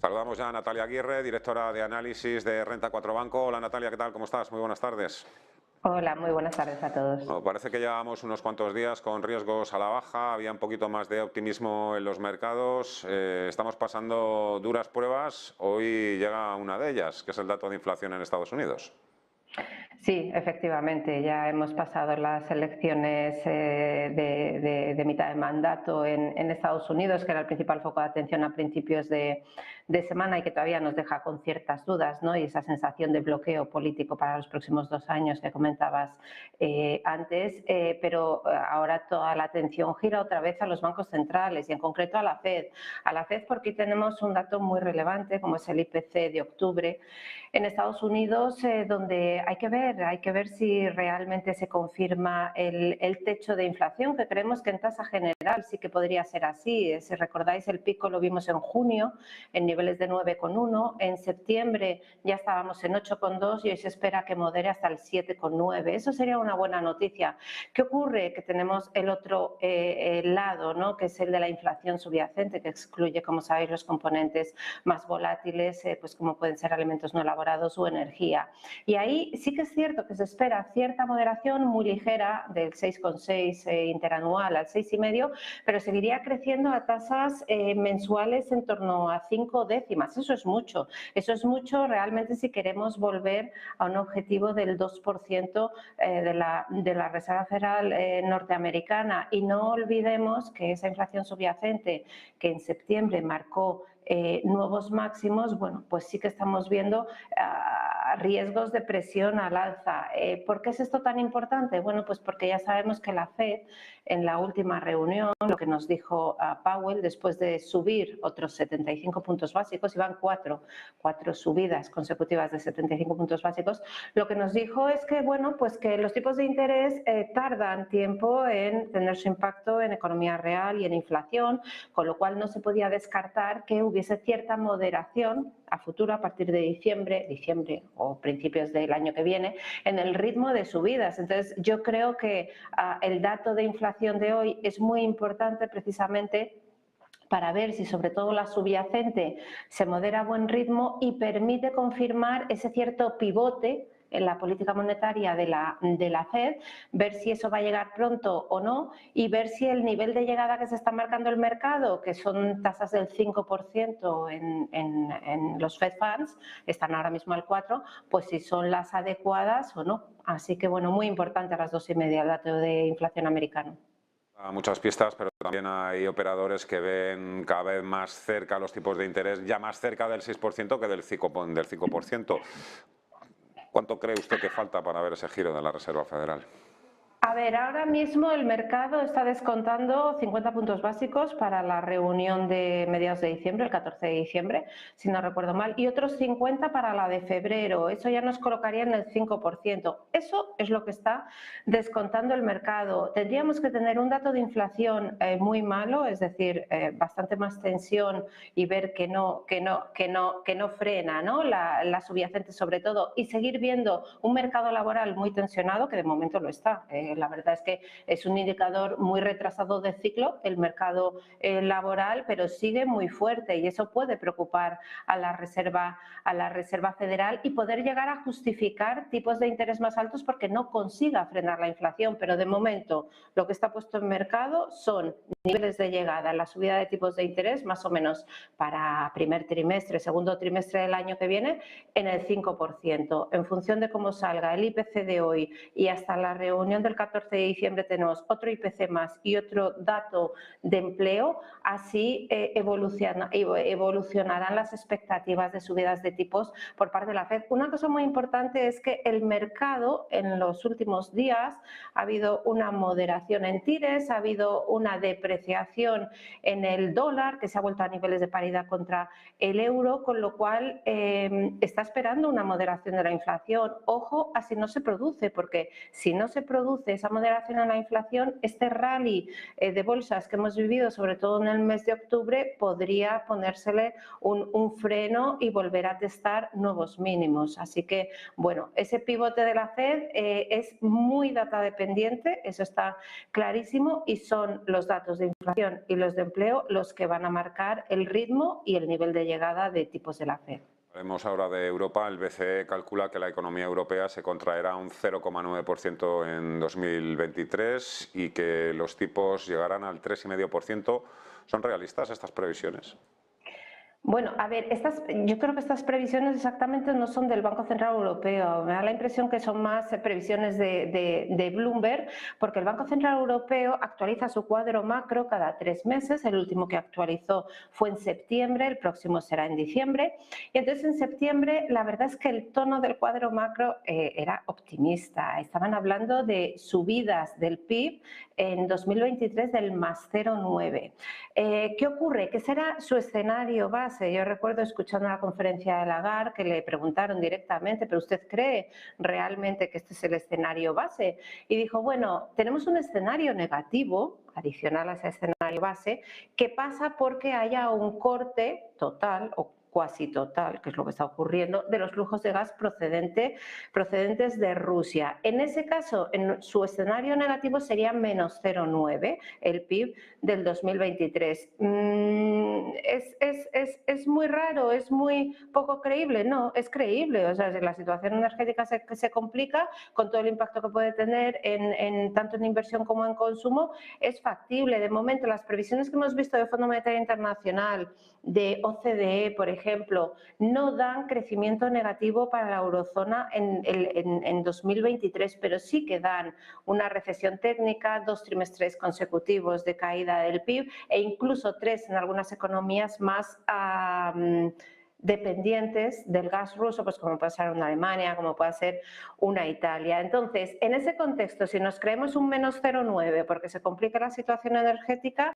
Saludamos ya a Natalia Aguirre, directora de análisis de Renta 4 Banco. Hola Natalia, ¿qué tal? ¿Cómo estás? Muy buenas tardes. Hola, muy buenas tardes a todos. Bueno, parece que llevamos unos cuantos días con riesgos a la baja, había un poquito más de optimismo en los mercados, estamos pasando duras pruebas, hoy llega una de ellas, que es el dato de inflación en Estados Unidos. Sí, efectivamente, ya hemos pasado las elecciones de mitad de mandato en Estados Unidos, que era el principal foco de atención a principios de semana y que todavía nos deja con ciertas dudas, ¿no? Y esa sensación de bloqueo político para los próximos 2 años que comentabas antes, pero ahora toda la atención gira otra vez a los bancos centrales y en concreto a la Fed. A la Fed porque tenemos un dato muy relevante como es el IPC de octubre en Estados Unidos, donde hay que ver si realmente se confirma el techo de inflación, que creemos que en tasa general sí que podría ser así. Si recordáis, el pico lo vimos en junio en niveles de 9,1, en septiembre ya estábamos en 8,2 y hoy se espera que modere hasta el 7,9. Eso sería una buena noticia. ¿Qué ocurre? Que tenemos el otro lado, ¿no? Que es el de la inflación subyacente, que excluye, como sabéis, los componentes más volátiles, pues como pueden ser alimentos no elaborados o energía. Y ahí sí que es cierto que se espera cierta moderación muy ligera del 6,6 interanual al 6,5, pero seguiría creciendo a tasas mensuales en torno a 5 décimas. Eso es mucho realmente si queremos volver a un objetivo del 2% de la Reserva Federal norteamericana. Y no olvidemos que esa inflación subyacente que en septiembre marcó nuevos máximos, bueno, pues sí que estamos viendo riesgos de presión al alza. ¿Por qué es esto tan importante? Bueno, pues porque ya sabemos que la Fed en la última reunión, lo que nos dijo Powell después de subir otros 75 puntos básicos, iban cuatro subidas consecutivas de 75 puntos básicos, lo que nos dijo es que, bueno, pues que los tipos de interés tardan tiempo en tener su impacto en economía real y en inflación, con lo cual no se podía descartar que hubiese cierta moderación a futuro a partir de diciembre o principios del año que viene en el ritmo de subidas. Entonces yo creo que el dato de inflación de hoy es muy importante precisamente para ver si sobre todo la subyacente se modera a buen ritmo y permite confirmar ese cierto pivote en la política monetaria de la Fed, ver si eso va a llegar pronto o no y ver si el nivel de llegada que se está marcando el mercado, que son tasas del 5% en los Fed Funds, están ahora mismo al 4%, pues si son las adecuadas o no. Así que bueno, muy importante a las 2,5 el dato de inflación americano. Muchas pistas, pero también hay operadores que ven cada vez más cerca los tipos de interés, ya más cerca del 6% que del 5%. ¿Cuánto cree usted que falta para ver ese giro de la Reserva Federal? A ver, ahora mismo el mercado está descontando 50 puntos básicos para la reunión de mediados de diciembre, el 14 de diciembre, si no recuerdo mal, y otros 50 para la de febrero. Eso ya nos colocaría en el 5%. Eso es lo que está descontando el mercado. Tendríamos que tener un dato de inflación muy malo, es decir, bastante más tensión y ver que no frena, ¿no? La subyacente sobre todo, y seguir viendo un mercado laboral muy tensionado, que de momento lo está. La verdad es que es un indicador muy retrasado de ciclo, el mercado laboral, pero sigue muy fuerte y eso puede preocupar a la Reserva Federal y poder llegar a justificar tipos de interés más altos porque no consiga frenar la inflación. Pero de momento lo que está puesto en mercado son niveles de llegada en la subida de tipos de interés más o menos para primer trimestre, segundo trimestre del año que viene en el 5%. En función de cómo salga el IPC de hoy y hasta la reunión del 14 de diciembre tenemos otro IPC más y otro dato de empleo, así evolucionarán las expectativas de subidas de tipos por parte de la Fed. Una cosa muy importante es que el mercado en los últimos días ha habido una moderación en tires, ha habido una depreciación en el dólar que se ha vuelto a niveles de paridad contra el euro, con lo cual está esperando una moderación de la inflación. Ojo a si no se produce, porque si no se produce produce esa moderación en la inflación, este rally de bolsas que hemos vivido, sobre todo en el mes de octubre, podría ponérsele un freno y volver a testar nuevos mínimos. Así que, bueno, ese pivote de la Fed es muy data dependiente, eso está clarísimo, y son los datos de inflación y los de empleo los que van a marcar el ritmo y el nivel de llegada de tipos de la Fed. Hablemos ahora de Europa. El BCE calcula que la economía europea se contraerá un 0,9% en 2023 y que los tipos llegarán al 3,5%. ¿Son realistas estas previsiones? Bueno, a ver, yo creo que estas previsiones exactamente no son del Banco Central Europeo. Me da la impresión que son más previsiones de Bloomberg, porque el Banco Central Europeo actualiza su cuadro macro cada 3 meses. El último que actualizó fue en septiembre, el próximo será en diciembre. Y entonces en septiembre la verdad es que el tono del cuadro macro era optimista. Estaban hablando de subidas del PIB en 2023 del más 0,9. ¿Qué ocurre? ¿Qué será su escenario base? Yo recuerdo escuchando la conferencia de Lagarde que le preguntaron directamente, ¿pero usted cree realmente que este es el escenario base? Y dijo, bueno, tenemos un escenario negativo, adicional a ese escenario base, que pasa porque haya un corte total o cuasi total, que es lo que está ocurriendo, de los flujos de gas procedentes de Rusia. En ese caso, en su escenario negativo sería menos 0,9 el PIB del 2023. Es muy raro, es muy poco creíble. No, es creíble. O sea, si la situación energética se complica, con todo el impacto que puede tener tanto en inversión como en consumo, es factible. De momento, las previsiones que hemos visto de Fondo Monetario Internacional, de OCDE, por ejemplo, no dan crecimiento negativo para la eurozona en 2023, pero sí que dan una recesión técnica, 2 trimestres consecutivos de caída del PIB e incluso 3 en algunas economías más dependientes del gas ruso, pues como puede ser una Alemania, como puede ser una Italia. Entonces, en ese contexto, si nos creemos un menos 0,9 porque se complica la situación energética,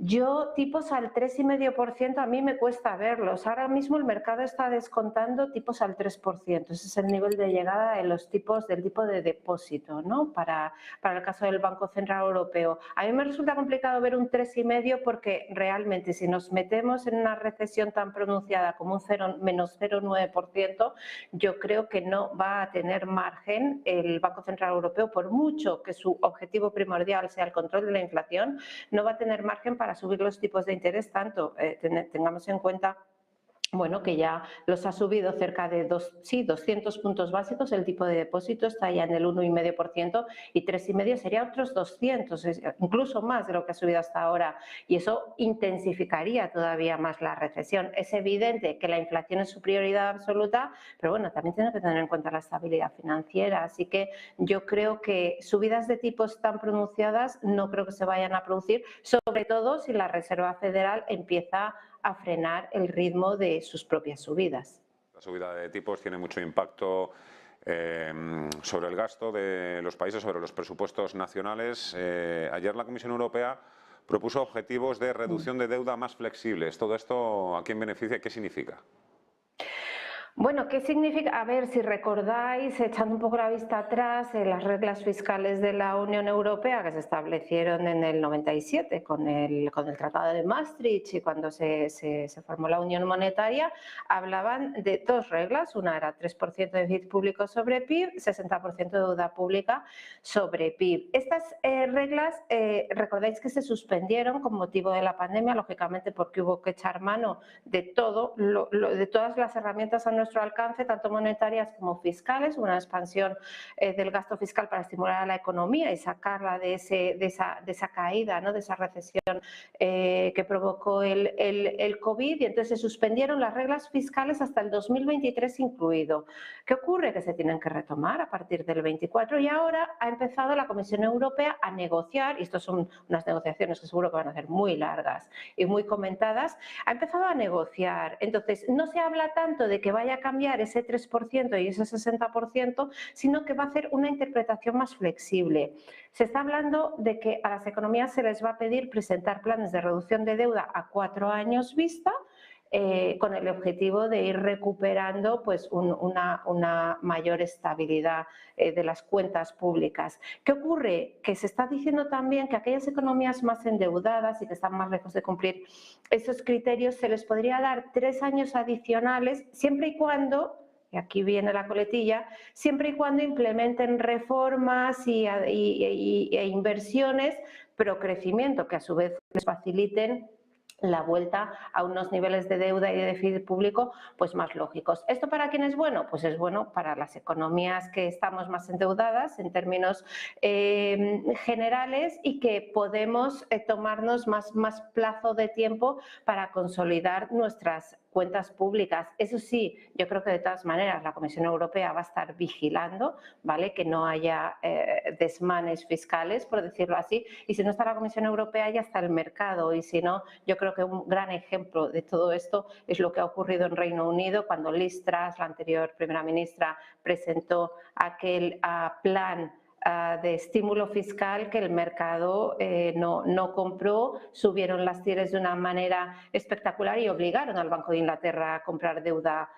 yo tipos al 3,5% a mí me cuesta verlos. Ahora mismo el mercado está descontando tipos al 3%. Ese es el nivel de llegada de los tipos del tipo de depósito, ¿no? Para el caso del Banco Central Europeo. A mí me resulta complicado ver un 3,5 porque realmente si nos metemos en una recesión tan pronunciada como un menos 0,9%, yo creo que no va a tener margen el Banco Central Europeo, por mucho que su objetivo primordial sea el control de la inflación, no va a tener margen para subir los tipos de interés tanto. Tengamos en cuenta, bueno, que ya los ha subido cerca de 200 puntos básicos, el tipo de depósito está ya en el 1,5% y 3,5 sería otros 200, incluso más de lo que ha subido hasta ahora, y eso intensificaría todavía más la recesión. Es evidente que la inflación es su prioridad absoluta, pero bueno, también tiene que tener en cuenta la estabilidad financiera, así que yo creo que subidas de tipos tan pronunciadas no creo que se vayan a producir, sobre todo si la Reserva Federal empieza a frenar el ritmo de sus propias subidas. La subida de tipos tiene mucho impacto sobre el gasto de los países, sobre los presupuestos nacionales. Ayer la Comisión Europea propuso objetivos de reducción de deuda más flexibles. ¿Todo esto a quién beneficia y qué significa? Bueno, ¿qué significa? A ver, si recordáis, echando un poco la vista atrás, las reglas fiscales de la Unión Europea que se establecieron en el 97 con el Tratado de Maastricht y cuando se formó la Unión Monetaria, hablaban de 2 reglas. Una era 3% de déficit público sobre PIB, 60% de deuda pública sobre PIB. Estas reglas, recordáis que se suspendieron con motivo de la pandemia, lógicamente porque hubo que echar mano de todo, de todas las herramientas a nuestro alcance, tanto monetarias como fiscales, una expansión del gasto fiscal para estimular a la economía y sacarla de esa caída, ¿no? De esa recesión que provocó el COVID, y entonces se suspendieron las reglas fiscales hasta el 2023 incluido. ¿Qué ocurre? Que se tienen que retomar a partir del 24 y ahora ha empezado la Comisión Europea a negociar, y estas son unas negociaciones que seguro que van a ser muy largas y muy comentadas, ha empezado a negociar. Entonces, no se habla tanto de que vaya a cambiar ese 3% y ese 60%, sino que va a hacer una interpretación más flexible. Se está hablando de que a las economías se les va a pedir presentar planes de reducción de deuda a 4 años vista, con el objetivo de ir recuperando pues, una mayor estabilidad de las cuentas públicas. ¿Qué ocurre? Que se está diciendo también que aquellas economías más endeudadas y que están más lejos de cumplir esos criterios se les podría dar 3 años adicionales siempre y cuando, y aquí viene la coletilla, siempre y cuando implementen reformas e inversiones pro crecimiento que a su vez les faciliten la vuelta a unos niveles de deuda y de déficit público pues más lógicos. ¿Esto para quién es bueno? Pues es bueno para las economías que estamos más endeudadas en términos generales y que podemos tomarnos más plazo de tiempo para consolidar nuestras cuentas públicas. Eso sí, yo creo que de todas maneras la Comisión Europea va a estar vigilando, ¿vale? Que no haya desmanes fiscales, por decirlo así, y si no está la Comisión Europea ya está el mercado, y si no, yo creo que un gran ejemplo de todo esto es lo que ha ocurrido en Reino Unido cuando Liz Truss, la anterior primera ministra, presentó aquel plan de estímulo fiscal que el mercado no compró, subieron las TIRs de una manera espectacular y obligaron al Banco de Inglaterra a comprar deuda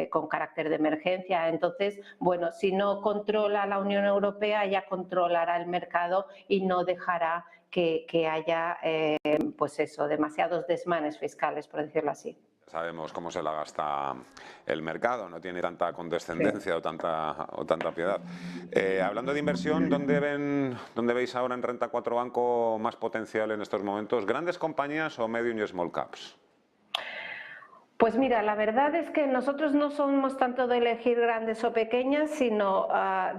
con carácter de emergencia. Entonces, bueno, si no controla la Unión Europea, ya controlará el mercado y no dejará que haya pues eso, demasiados desmanes fiscales, por decirlo así. Sabemos cómo se la gasta el mercado, no tiene tanta condescendencia sí. o tanta piedad. Hablando de inversión, ¿dónde veis ahora en Renta 4 Banco más potencial en estos momentos? ¿Grandes compañías o medium y small caps? Pues mira, la verdad es que nosotros no somos tanto de elegir grandes o pequeñas, sino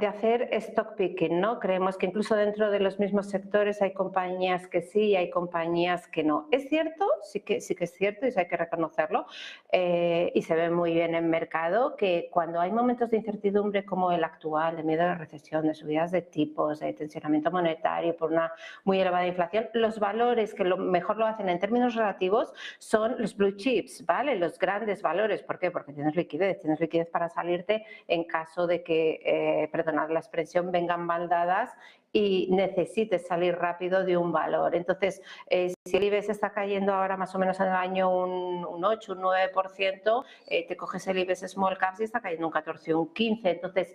de hacer stock picking, ¿no? Creemos que incluso dentro de los mismos sectores hay compañías que sí y hay compañías que no. Es cierto, sí que es cierto y eso hay que reconocerlo, y se ve muy bien en mercado que cuando hay momentos de incertidumbre como el actual, de miedo a la recesión, de subidas de tipos, de tensionamiento monetario por una muy elevada inflación, los valores que mejor lo hacen en términos relativos son los blue chips, ¿vale? Los grandes valores. ¿Por qué? Porque tienes liquidez para salirte en caso de que, perdonad la expresión, vengan baldadas y necesites salir rápido de un valor. Entonces, si el IBEX está cayendo ahora más o menos en el año un 8, un 9%, te coges el IBEX Small Caps y está cayendo un 14, un 15. Entonces,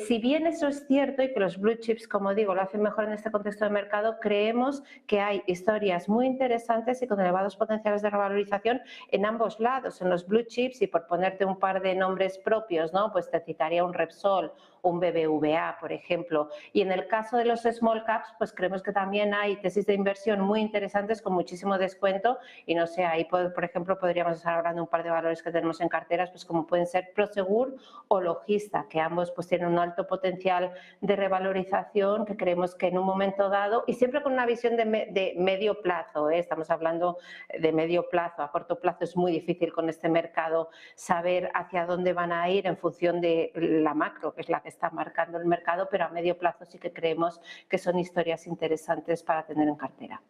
si bien eso es cierto y que los blue chips, como digo, lo hacen mejor en este contexto de mercado, creemos que hay historias muy interesantes y con elevados potenciales de revalorización en ambos lados, en los blue chips, y por ponerte un par de nombres propios, ¿no? Pues te citaría un Repsol, un BBVA, por ejemplo. Y en el caso de los small caps, pues creemos que también hay tesis de inversión muy interesantes con muchísimo descuento y no sé, ahí por ejemplo podríamos estar hablando de un par de valores que tenemos en carteras, pues como pueden ser Prosegur o Logista, que ambos pues tienen un alto potencial de revalorización que creemos que en un momento dado, y siempre con una visión de medio plazo, estamos hablando de medio plazo, a corto plazo es muy difícil con este mercado saber hacia dónde van a ir en función de la macro, que es la que está marcando el mercado, pero a medio plazo sí que creemos que son historias interesantes para tener en cartera.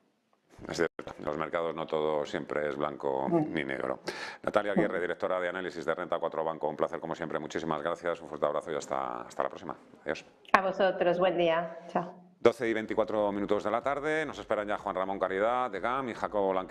Es cierto, en los mercados no todo siempre es blanco ni negro. Natalia Aguirre, directora de análisis de Renta 4 Banco, un placer como siempre, muchísimas gracias, un fuerte abrazo y hasta la próxima. Adiós. A vosotros, buen día, chao. 12:24 de la tarde, nos esperan ya Juan Ramón Caridad de GAM y Jacobo Blanquer.